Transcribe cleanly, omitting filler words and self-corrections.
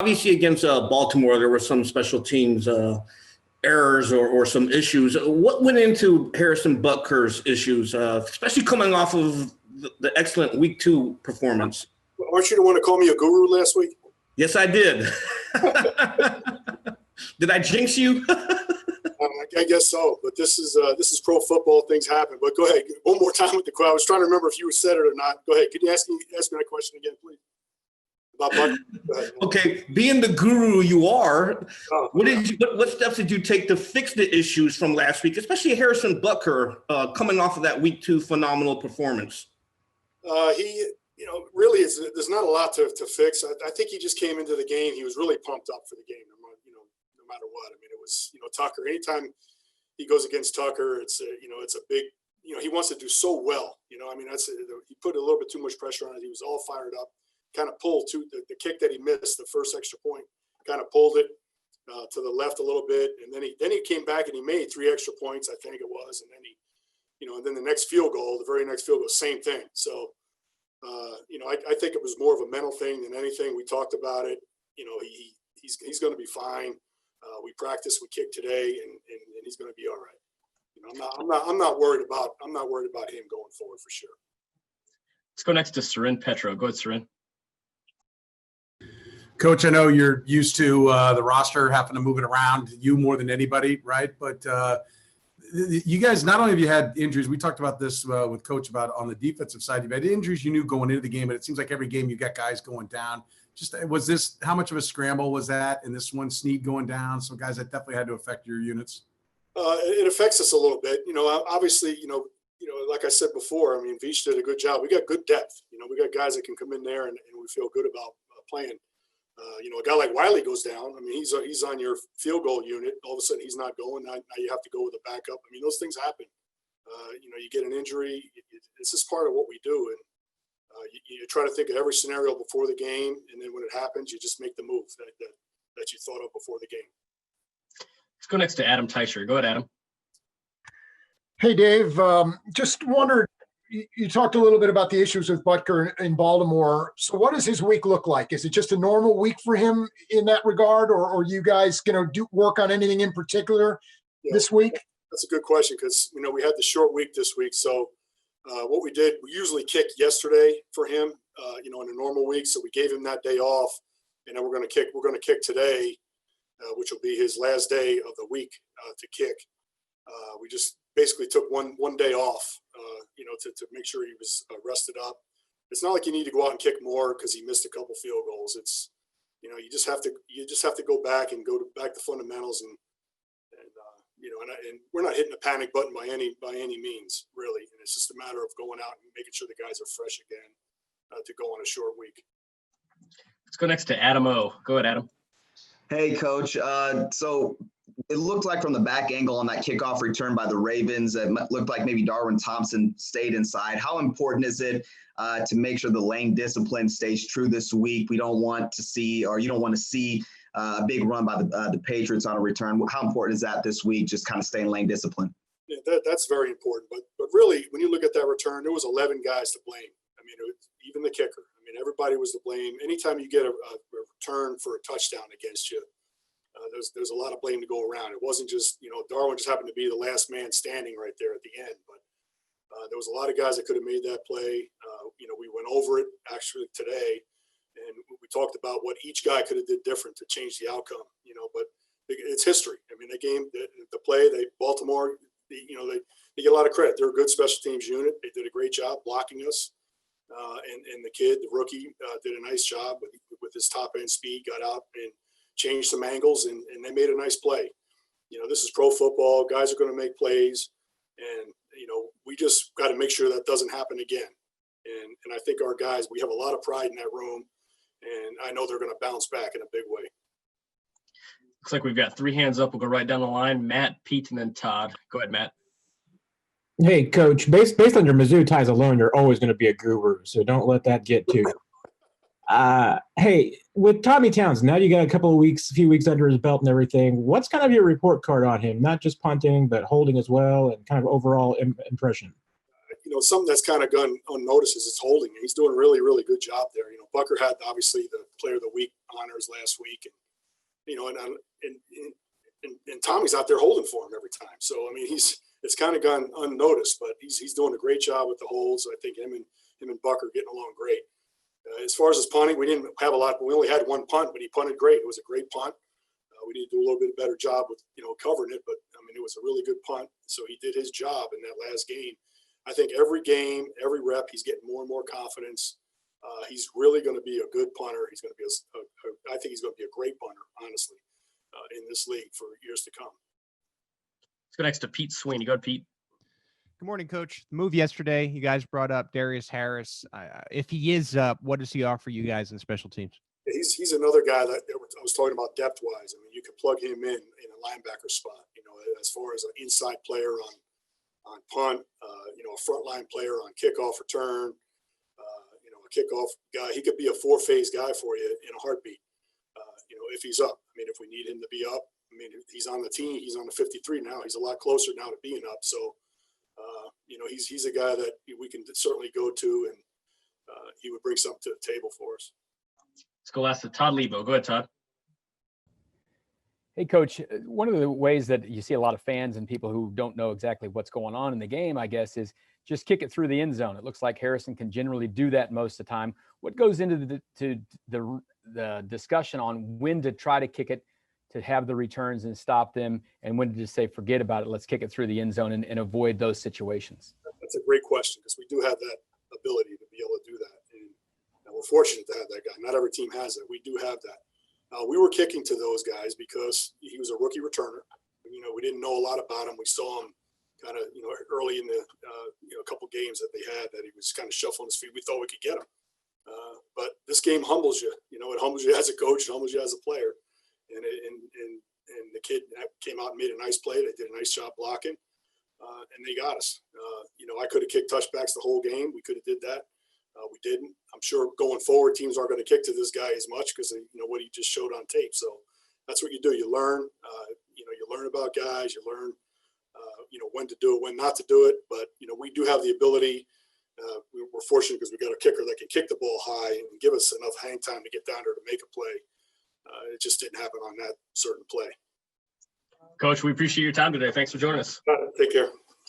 Obviously, against Baltimore, there were some special teams errors or some issues. What went into Harrison Butker's issues, especially coming off of the excellent Week 2 performance? Aren't you the one to call me a guru last week? Yes, I did. Did I jinx you? I guess so, but this is pro football. Things happen. But go ahead, one more time with the crowd. I was trying to remember if you said it or not. Go ahead. Could you ask me that question again, please? About Butker. Okay, being the guru you are, what steps did you take to fix the issues from last week, especially Harrison Butker coming off of that Week 2 phenomenal performance? Really, there's not a lot to fix. I think he just came into the game. He was really pumped up for the game. No matter what. I mean, it was Tucker. Anytime he goes against Tucker, it's a big. He wants to do so well. He put a little bit too much pressure on it. He was all fired up. Kind of pulled the kick that he missed, the first extra point, kind of pulled it to the left a little bit, and then he came back and he made 3 extra points, I think it was, and then and then the next field goal, the very next field goal, same thing. So, I think it was more of a mental thing than anything. We talked about it. He's going to be fine. We practiced, we kicked today, and he's going to be all right. I'm not worried about him going forward for sure. Let's go next to Sarin Petro. Go ahead, Sarin. Coach, I know you're used to the roster having to move it around, you more than anybody, right? But you guys, not only have you had injuries, we talked about this with Coach about on the defensive side, you've had injuries you knew going into the game, but it seems like every game you got guys going down. How much of a scramble was that? And this one, Snead going down, so guys, that definitely had to affect your units. It affects us a little bit. Obviously, like I said before, I mean, Veach did a good job. We got good depth. We got guys that can come in there and we feel good about playing. A guy like Wiley goes down. I mean, he's on your field goal unit. All of a sudden, he's not going. Now you have to go with a backup. I mean, those things happen. You get an injury. It's just part of what we do. And you try to think of every scenario before the game. And then when it happens, you just make the move that you thought of before the game. Let's go next to Adam Teicher. Go ahead, Adam. Hey, Dave. Just wondered, you talked a little bit about the issues with Butker in Baltimore. So what does his week look like? Is it just a normal week for him in that regard, or are you guys going to work on anything in particular this week? That's a good question because, we had the short week this week. So what we did, we usually kick yesterday for him, in a normal week. So we gave him that day off, and then we're going to kick today, which will be his last day of the week to kick. We just basically took one day off, to make sure he was rested up. It's not like you need to go out and kick more because he missed a couple field goals. It's, you just have to go back and back to fundamentals and we're not hitting the panic button by any means, really. And it's just a matter of going out and making sure the guys are fresh again to go on a short week. Let's go next to Adam O. Go ahead, Adam. Hey, Coach. So it looked like from the back angle on that kickoff return by the Ravens, it looked like maybe Townsend stayed inside. How important is it to make sure the lane discipline stays true this week? You don't want to see a big run by the Patriots on a return. How important is that this week, just kind of staying lane discipline? Yeah, that's very important. But really, when you look at that return, there was 11 guys to blame. I mean, even the kicker. I mean, everybody was to blame. Anytime you get a return for a touchdown against you, there's a lot of blame to go around. It wasn't just, Darwin just happened to be the last man standing right there at the end. But there was a lot of guys that could have made that play. We went over it actually today. And we talked about what each guy could have did different to change the outcome, but it's history. I mean, the game, the play, Baltimore, they get a lot of credit. They're a good special teams unit. They did a great job blocking us. And the kid, the rookie, did a nice job with his top end speed, got out and changed some angles, and they made a nice play. This is pro football. Guys are going to make plays, and, we just got to make sure that doesn't happen again. And I think our guys, we have a lot of pride in that room. And I know they're going to bounce back in a big way. Looks like we've got 3 hands up. We'll go right down the line. Matt, Pete, and then Todd. Go ahead, Matt. Hey, Coach, based on your Mizzou ties alone, you're always going to be a guru, so don't let that get to you. Hey, with Tommy Townsend, now you got a few weeks under his belt and everything. What's kind of your report card on him? Not just punting, but holding as well, and kind of overall impression. something that's kind of gone unnoticed is his holding. He's doing a really, really good job there. Butker had obviously the Player of the Week honors last week, and Tommy's out there holding for him every time. So I mean, it's kind of gone unnoticed, but he's doing a great job with the holds. I think him and Butker getting along great. As far as his punting, we didn't have a lot. We only had one punt, but he punted great. It was a great punt. We need to do a little bit better job with covering it, but I mean, it was a really good punt. So he did his job in that last game. I think every game, every rep, he's getting more and more confidence. He's really going to be a good punter. He's going to be I think he's going to be a great punter, honestly, in this league for years to come. Let's go next to Pete Sweeney. Go ahead, Pete. Good morning, Coach. The move yesterday, you guys brought up Darius Harris. If he is up, what does he offer you guys in special teams? He's another guy that I was talking about depth-wise. I mean, you could plug him in a linebacker spot, as far as an inside player on punt, a frontline player on kickoff return, a kickoff guy. He could be a four-phase guy for you in a heartbeat, if he's up. I mean, if we need him to be up, I mean, he's on the team. He's on the 53 now. He's a lot closer now to being up. So, he's a guy that we can certainly go to, and he would bring something to the table for us. Let's go last to Todd Lebo. Go ahead, Todd. Hey, Coach, one of the ways that you see a lot of fans and people who don't know exactly what's going on in the game, I guess, is just kick it through the end zone. It looks like Harrison can generally do that most of the time. What goes into the discussion on when to try to kick it, to have the returns and stop them, and when to just say, forget about it, let's kick it through the end zone and avoid those situations? That's a great question, because we do have that ability to be able to do that. And we're fortunate to have that guy. Not every team has it. We do have that. We were kicking to those guys because he was a rookie returner. We didn't know a lot about him. We saw him kind of, early in the, a couple games that they had that he was kind of shuffling his feet. We thought we could get him. But this game humbles you. It humbles you as a coach, it humbles you as a player. And the kid came out and made a nice play. They did a nice job blocking, and they got us. I could have kicked touchbacks the whole game. We could have did that. We didn't. I'm sure going forward, teams aren't going to kick to this guy as much because what he just showed on tape. So that's what you do. You learn. You learn about guys. You learn. When to do it, when not to do it. But we do have the ability. We're fortunate because we got a kicker that can kick the ball high and give us enough hang time to get down there to make a play. It just didn't happen on that certain play. Coach, we appreciate your time today. Thanks for joining us. Take care.